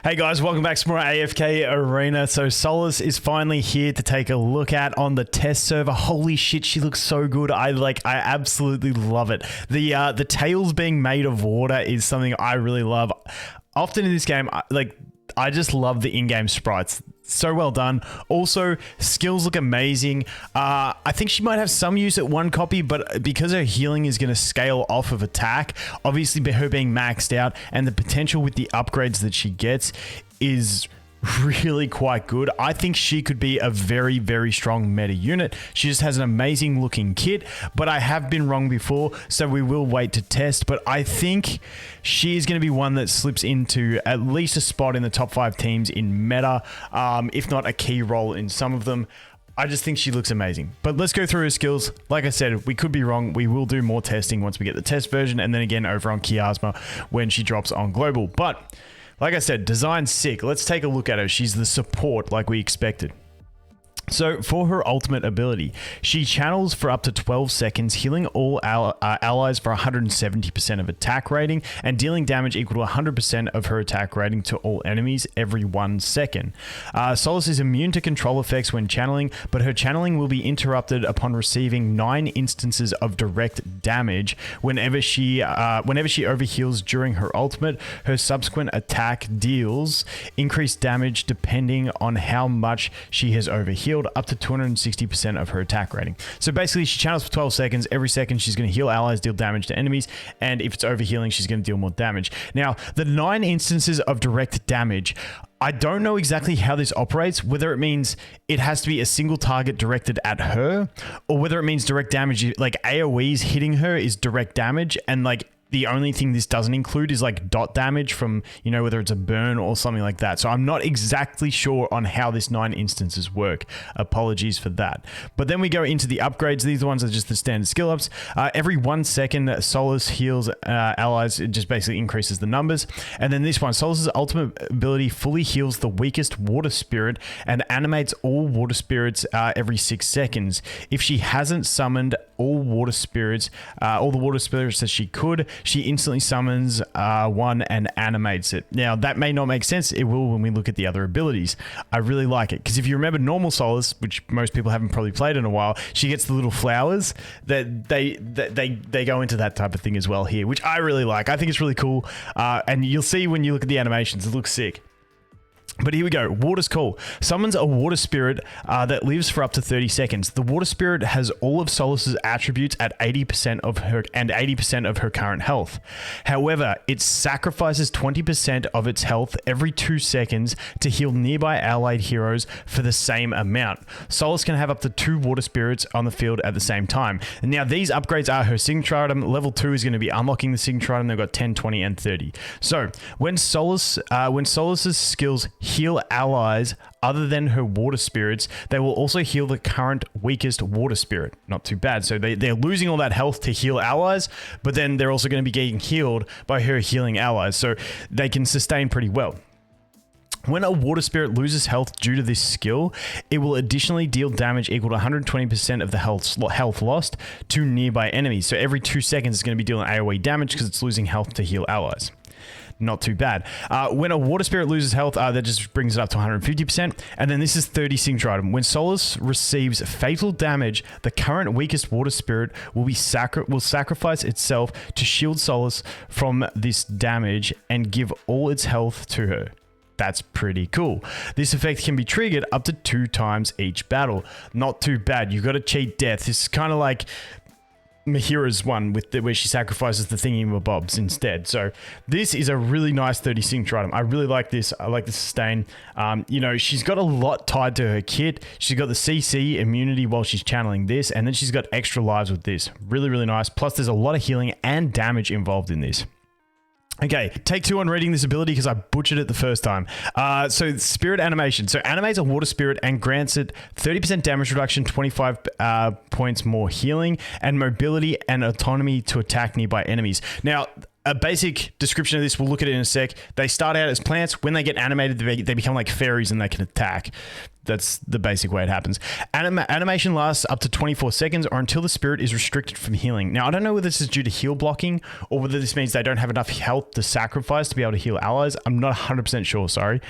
Hey guys, welcome back to more AFK Arena. So Solis is finally here to take a look at on the test server. Holy shit, she looks so good. I absolutely love it. The tails being made of water is something I really love. Often in this game, I just love the in-game sprites. So well done. Also, skills look amazing. I think she might have some use at one copy, but because her healing is going to scale off of attack, obviously her being maxed out and the potential with the upgrades that she gets is really quite good. I think she could be a very, very strong meta unit. She just has an amazing looking kit, but I have been wrong before, so we will wait to test. But I think she is going to be one that slips into at least a spot in the top 5 teams in meta, if not a key role in some of them. I just think she looks amazing. But let's go through her skills. Like I said, we could be wrong. We will do more testing once we get the test version, and then again over on Kiasma when she drops on global. But like I said, design's sick. Let's take a look at her. She's the support like we expected. So for her ultimate ability, she channels for up to 12 seconds, healing all allies for 170% of attack rating and dealing damage equal to 100% of her attack rating to all enemies every 1 second. Solis is immune to control effects when channeling, but her channeling will be interrupted upon receiving 9 instances of direct damage whenever she overheals during her ultimate. Her subsequent attack deals increased damage depending on how much she has overhealed, up to 260% of her attack rating. So basically she channels for 12 seconds. Every second she's going to heal allies, deal damage to enemies, and if it's overhealing, she's going to deal more damage. Now, the 9 instances of direct damage, I don't know exactly how this operates, whether it means it has to be a single target directed at her, or whether it means direct damage, like AoEs hitting her is direct damage, and like the only thing this doesn't include is like dot damage from, you know, whether it's a burn or something like that. So I'm not exactly sure on how this 9 instances work. Apologies for that. But then we go into the upgrades. These ones are just the standard skill ups. Every 1 second, Solis heals allies. It just basically increases the numbers. And then this one, Solis's ultimate ability fully heals the weakest water spirit and animates all water spirits every 6 seconds. If she hasn't summoned all the water spirits that she could, she instantly summons one and animates it. Now, that may not make sense. It will when we look at the other abilities. I really like it, because if you remember normal Solis, which most people haven't probably played in a while, she gets the little flowers that they go into that type of thing as well here, which I really like. I think it's really cool. And you'll see when you look at the animations, it looks sick. But here we go. Water's Call. Summons a water spirit that lives for up to 30 seconds. The water spirit has all of Solis's attributes at 80% of her and 80% of her current health. However, it sacrifices 20% of its health every 2 seconds to heal nearby allied heroes for the same amount. Solis can have up to 2 water spirits on the field at the same time. And now these upgrades are her signature item. Level 2 is going to be unlocking the signature item. They've got 10, 20, and 30. So when Solis's skills heal allies other than her water spirits, they will also heal the current weakest water spirit. Not too bad. So they're losing all that health to heal allies, but then they're also going to be getting healed by her healing allies. So they can sustain pretty well. When a water spirit loses health due to this skill, it will additionally deal damage equal to 120% of the health lost to nearby enemies. So every 2 seconds it's going to be dealing AoE damage because it's losing health to heal allies. Not too bad. When a water spirit loses health, that just brings it up to 150%. And then this is 30 signature item. When Solis receives fatal damage, the current weakest water spirit will sacrifice itself to shield Solis from this damage and give all its health to her. That's pretty cool. This effect can be triggered up to 2 times each battle. Not too bad. You got to cheat death. This is kind of like Mahira's one with where she sacrifices the thingy-mabobs instead. So this is a really nice 30 signature item. I really like this. I like the sustain. You know, she's got a lot tied to her kit. She's got the CC immunity while she's channeling this, and then she's got extra lives with this. Really, really nice. Plus, there's a lot of healing and damage involved in this. Okay, take 2 on reading this ability because I butchered it the first time. So spirit animation. So animates a water spirit and grants it 30% damage reduction, 25 points more healing, and mobility and autonomy to attack nearby enemies. Now, a basic description of this, we'll look at it in a sec. They start out as plants. When they get animated, they become like fairies and they can attack. That's the basic way it happens. Animation lasts up to 24 seconds or until the spirit is restricted from healing. Now, I don't know whether this is due to heal blocking or whether this means they don't have enough health to sacrifice to be able to heal allies. I'm not 100% sure, sorry.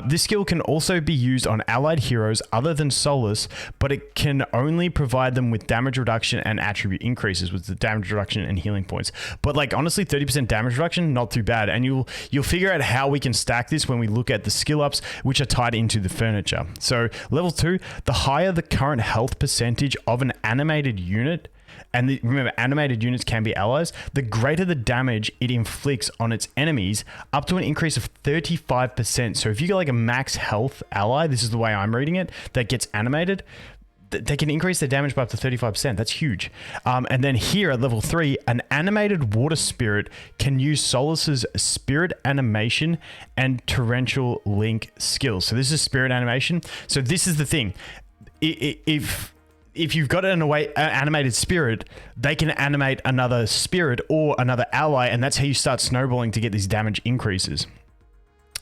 This skill can also be used on allied heroes other than Solas, but it can only provide them with damage reduction and attribute increases with the damage reduction and healing points. But like honestly, 30% damage reduction, not too bad. And you'll figure out how we can stack this when we look at the skill ups, which are tied into the furniture. So level 2, the higher the current health percentage of an animated unit, and remember, animated units can be allies, the greater the damage it inflicts on its enemies, up to an increase of 35%. So if you get like a max health ally, this is the way I'm reading it, that gets animated, they can increase their damage by up to 35%. That's huge. And then here at level 3, an animated water spirit can use Solas's spirit animation and torrential link skills. So this is spirit animation. So this is the thing. If you've got an animated spirit, they can animate another spirit or another ally, and that's how you start snowballing to get these damage increases.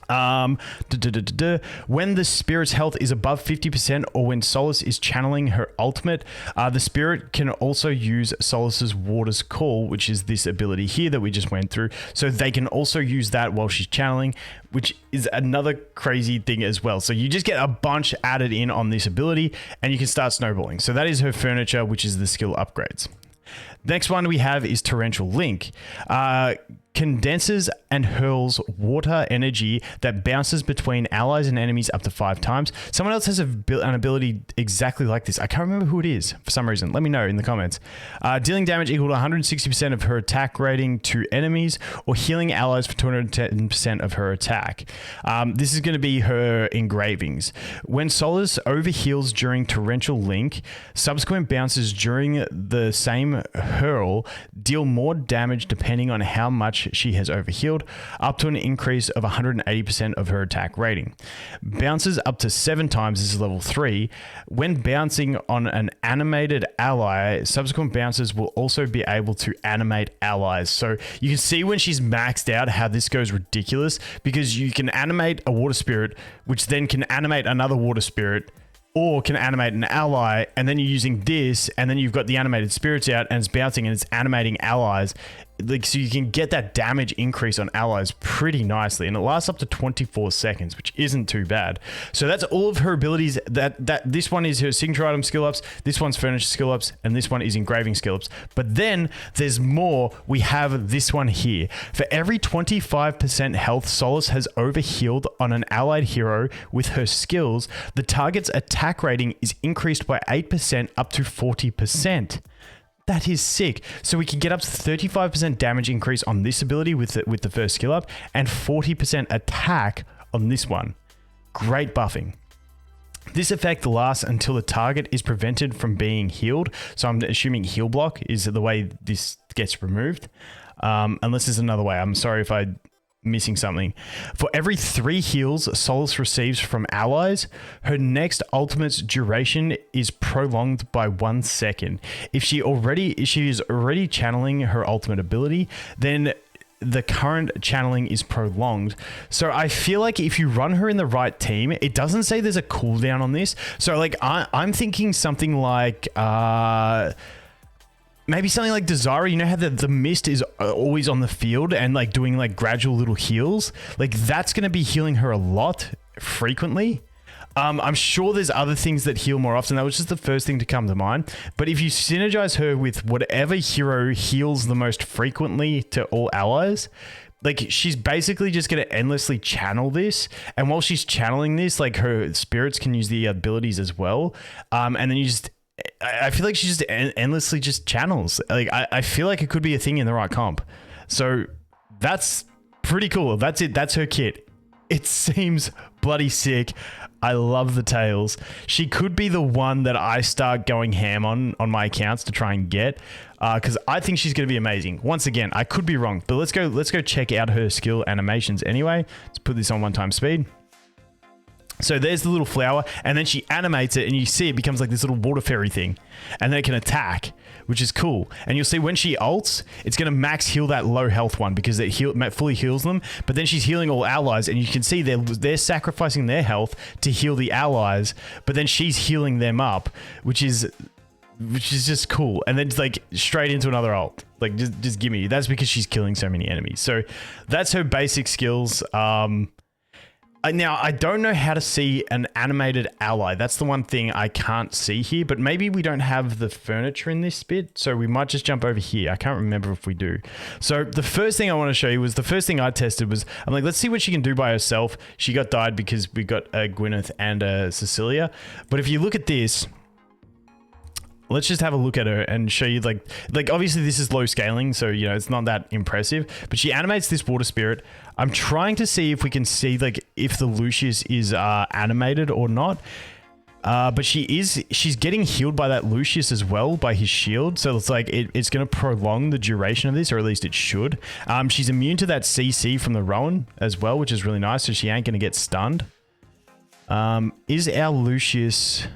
When the spirit's health is above 50% or when Solas is channeling her ultimate, the spirit can also use Solas's Water's Call, which is this ability here that we just went through. So they can also use that while she's channeling, which is another crazy thing as well. So you just get a bunch added in on this ability and you can start snowballing. So that is her furniture, which is the skill upgrades. Next one we have is Torrential Link. Condenses and hurls water energy that bounces between allies and enemies up to 5 times. Someone else has an ability exactly like this. I can't remember who it is for some reason. Let me know in the comments. Dealing damage equal to 160% of her attack rating to enemies or healing allies for 210% of her attack. This is going to be her engravings. When Solas overheals during Torrential Link, subsequent bounces during the same hurl deal more damage depending on how much she has overhealed, up to an increase of 180% of her attack rating. Bounces up to 7 times, this is level 3. When bouncing on an animated ally, subsequent bounces will also be able to animate allies. So you can see when she's maxed out how this goes ridiculous, because you can animate a water spirit, which then can animate another water spirit, or can animate an ally, and then you're using this, and then you've got the animated spirits out, and it's bouncing and it's animating allies. Like, so you can get that damage increase on allies pretty nicely, and it lasts up to 24 seconds, which isn't too bad. So that's all of her abilities. This one is her signature item skill ups, this one's furniture skill ups, and this one is engraving skill ups. But then there's more. We have this one here. For every 25% health Solas has overhealed on an allied hero with her skills, the target's attack rating is increased by 8% up to 40%. That is sick. So we can get up to 35% damage increase on this ability with the first skill up, and 40% attack on this one. Great buffing. This effect lasts until the target is prevented from being healed. So I'm assuming heal block is the way this gets removed. Unless there's another way. I'm sorry if I'm missing something. For every 3 heals Solas receives from allies, her next ultimate's duration is prolonged by 1 second. If she is already channeling her ultimate ability, then the current channeling is prolonged. So I feel like if you run her in the right team, it doesn't say there's a cooldown on this. So like I'm thinking something like maybe something like Dazara. You know how the mist is always on the field and like doing like gradual little heals? Like that's going to be healing her a lot frequently. I'm sure there's other things that heal more often. That was just the first thing to come to mind. But if you synergize her with whatever hero heals the most frequently to all allies, like she's basically just going to endlessly channel this. And while she's channeling this, like her spirits can use the abilities as well. And then I feel like she just endlessly just channels. Like I feel like it could be a thing in the right comp. So that's pretty cool. That's it. That's her kit. It seems bloody sick. I love the tails. She could be the one that I start going ham on my accounts to try and get, because I think she's going to be amazing. Once again, I could be wrong, but let's go check out her skill animations anyway. Let's put this on 1x speed. So there's the little flower, and then she animates it, and you see it becomes like this little water fairy thing, and then it can attack, which is cool. And you'll see when she ults, it's going to max heal that low health one because it fully heals them. But then she's healing all allies, and you can see they're sacrificing their health to heal the allies, but then she's healing them up, which is just cool. And then it's like straight into another ult. Like just give me. That's because she's killing so many enemies. So that's her basic skills. Now, I don't know how to see an animated ally. That's the one thing I can't see here, but maybe we don't have the furniture in this bit, so we might just jump over here. I can't remember if we do. So the first thing I want to show you was the first thing I tested was, I'm like, let's see what she can do by herself. She got died because we got a Gwyneth and a Cecilia. But if you look at this, let's just have a look at her and show you like obviously this is low scaling, so you know it's not that impressive, but she animates this water spirit. I'm trying to see if we can see like if the Lucius is animated or not. But she's getting healed by that Lucius as well, by his shield. So it's like it's going to prolong the duration of this, or at least it should. She's immune to that CC from the Rowan as well, which is really nice. So she ain't going to get stunned. Is our Lucius...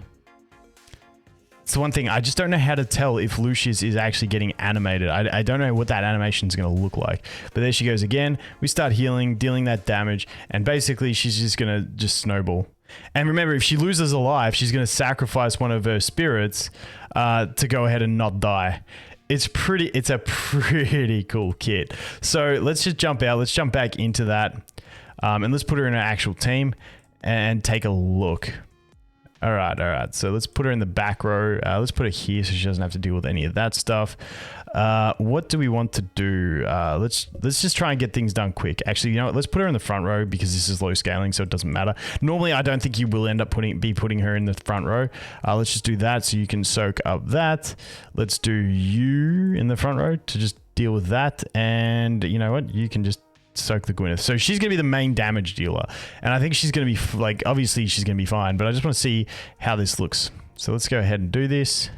It's the one thing, I just don't know how to tell if Lucius is actually getting animated. I don't know what that animation is going to look like. But there she goes again. We start healing, dealing that damage, and basically she's just going to just snowball. And remember, if she loses a life, she's going to sacrifice one of her spirits to go ahead and not die. It's a pretty cool kit. So let's just jump out. Let's jump back into that. And let's put her in an actual team and take a look. All right. So let's put her in the back row. Let's put her here so she doesn't have to deal with any of that stuff. What do we want to do? Let's just try and get things done quick. Actually, you know what? Let's put her in the front row because this is low scaling, so it doesn't matter. Normally, I don't think you will end up putting her in the front row. Let's just do that so you can soak up that. Let's do you in the front row to just deal with that. And you know what? You can just soak the Gwyneth. So she's going to be the main damage dealer. And I think she's going to be, like, obviously she's going to be fine, but I just want to see how this looks. So let's go ahead and do this.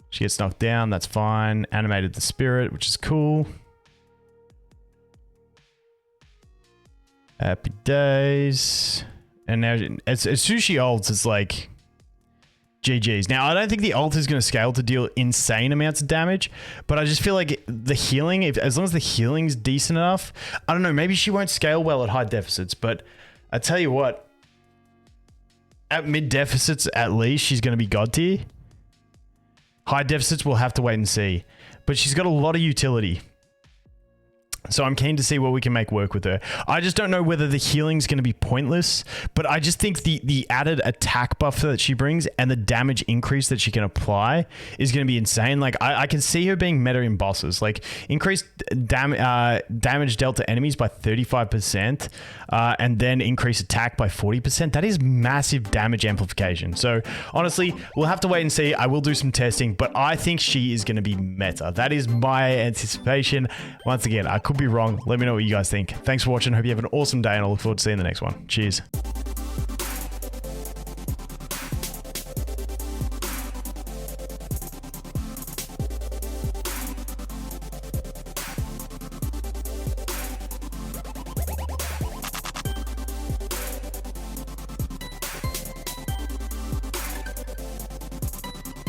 She gets knocked down. That's fine. Animated the spirit, which is cool. Happy days. And now, as soon as she ults, it's like... GG's. Now, I don't think the ult is going to scale to deal insane amounts of damage, but I just feel like the healing, as long as the healing's decent enough, I don't know, maybe she won't scale well at high deficits, but I tell you what, at mid deficits at least, she's going to be god tier. High deficits, we'll have to wait and see, but she's got a lot of utility. So I'm keen to see what we can make work with her. I just don't know whether the healing's going to be pointless, but I just think the added attack buff that she brings and the damage increase that she can apply is going to be insane. Like, I can see her being meta in bosses. Like, increased damage dealt to enemies by 35%, and then increase attack by 40%. That is massive damage amplification. So, honestly, we'll have to wait and see. I will do some testing, but I think she is going to be meta. That is my anticipation. Once again, I could be wrong. Let me know what you guys think. Thanks for watching. Hope you have an awesome day, and I look forward to seeing the next one. Cheers.